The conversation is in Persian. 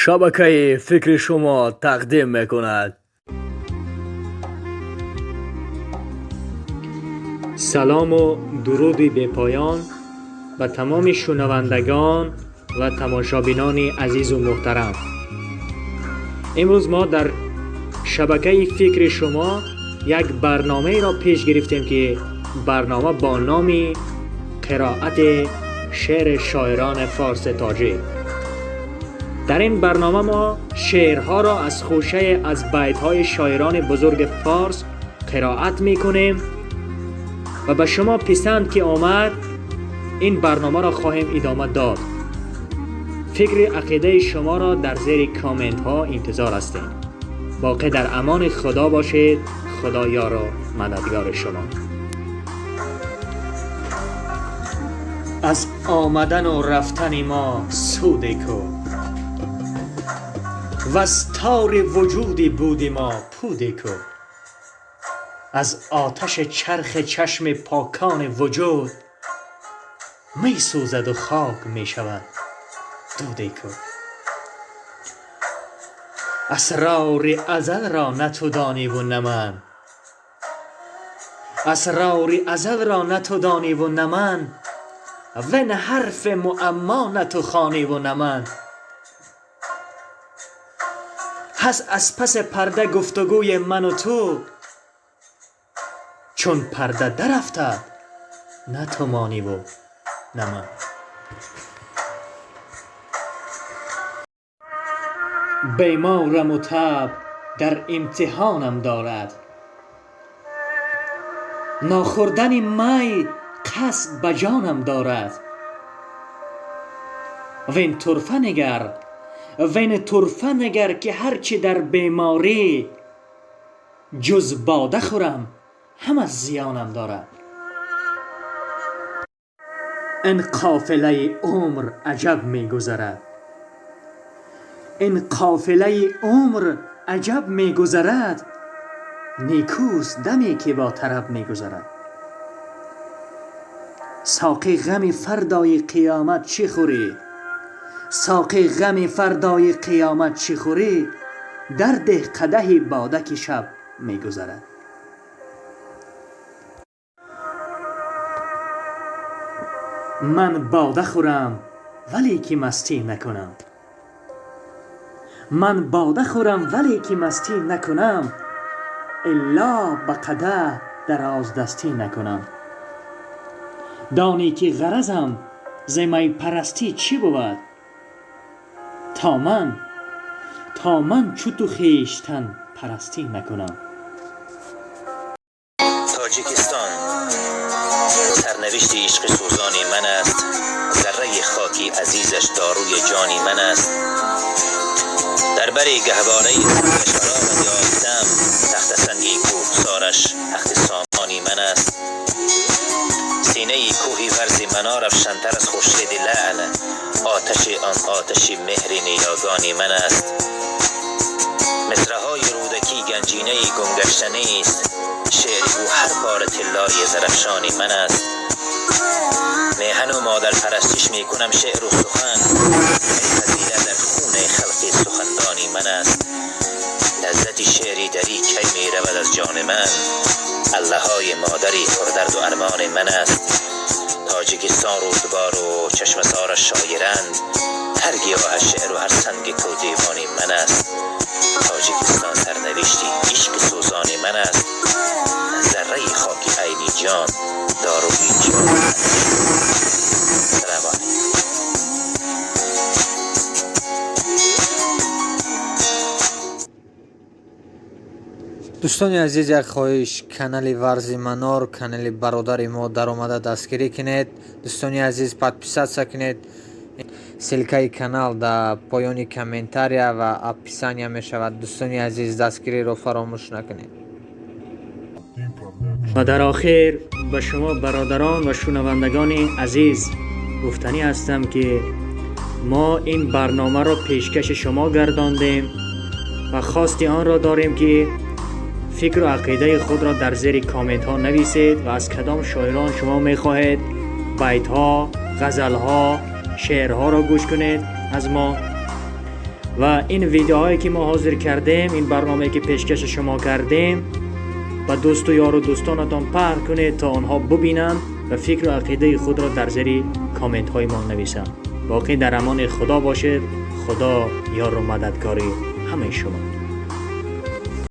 شبکه فکر شما تقدیم میکند. سلام و درودی به پایان و تمام شنوندگان و تماشابینان عزیز و محترم. امروز ما در شبکه فکر شما یک برنامه را پیش گرفتیم که برنامه با نام قرائت شعر شاعران فارس تاجیک. در این برنامه ما شعرها را از خوشه از بیت‌های شاعران بزرگ فارس قرائت می‌کنیم و به شما پسند که آمد این برنامه را خواهیم ادامه داد. فکر عقیده شما را در زیر کامنت ها انتظار هستیم. باقی در امان خدا باشید. خدا یار و مددگار شما. از آمدن و رفتن ما سود کو و از تار وجودی بودی ما پود کو. از آتش چرخ چشم پاکان وجود می سوزد و خاک می شود دود کو. اسرار ازل را نه تو دانی و نه من، اسرار ازل را نه تو دانی و نه من، و نه حرف معما نه تو خوانی و نه من. هست از پس پرده گفتگوی من و تو، چون پرده در افتد نه تو مانی و نه من. بیمارم و طبع در امتحانم دارد، ناخوردن می قصد به جانم دارد. وین طرفه نگر که هرچی در بیماری جز باده خورم هم از زیانم دارد. این قافله عمر عجب می گذرد، این قافله عمر عجب می گذرد، نیکوست دمی که با طرب می گذرد. ساقی غم فردای قیامت چی خوری؟ ساقی غم فردای قیامت چی خوری؟ درده قدح باده که شب می گذرد. من باده خورم ولی که مستی نکنم، من باده خورم ولی که مستی نکنم، الا به قدح دراز دستی نکنم. دانی که غرضم ز می پرستی چی بود؟ تا من چو تو خویشتن پرستی نکنم. تاجیکستان سرنوشت عشق سوزانی من است، ذره خاکی عزیزش داروی جانی من است. در بر گهواره شراب یافتم، تخت سنگی کوهسارش تخت سامانی من است. سینه کوهی ورزی منار افشنتر از خورشید لعل، آتش آن آتشی مهر نیاگانی من است. مصرعهای رودکی گنجینه گمگشتنی است، شعر او هر بار طلای زرفشانی من است. میهن و مادر پرستش می کنم شعر و سخن، فضیلت در خون خلق سخندانی من است. لذت شعری دری کی می رود از جان من، الله های مادری پردرد و ارمان من است. تاجیکستان رودبار و چشم سارش شایرند، هر گیاه شعر و هر سنگ کو دیوانی من است. تاجیکستان سرنوشتی عشق سوزانی من است، ذره خاکی عینی جان داروی جان من است. سلام علیکم. دوستان عزیز، یک خواهش، کانال ورزی منار، کانال برادر ما در آمده دستگیری کنید. دوستان عزیز подписаться کنید. سلکه کانال در پایان کامنتاریا و اپیسانیا می شود. دوستان عزیز دستگیری رو فراموش نکنید. و در آخر به شما برادران و شنوندگان عزیز گفتنی هستم که ما این برنامه را پیشکش شما گرداندیم و خواست آن را داریم که فکر و عقیده خود را در زیر کامنت ها نویسید و از کدام شاعران شما می خواهید بیت ها، غزل ها، شعر ها را گوش کنید از ما و این ویدیوهایی که ما حاضر کردیم، این برنامه که پیشکش شما کردیم و دوست و یار و دوستانتان پخش کنید تا آنها ببینند و فکر و عقیده خود را در زیر کامنت های ما نویسند. باقی در امان خدا باشید. خدا یار و مددکاری همه شما.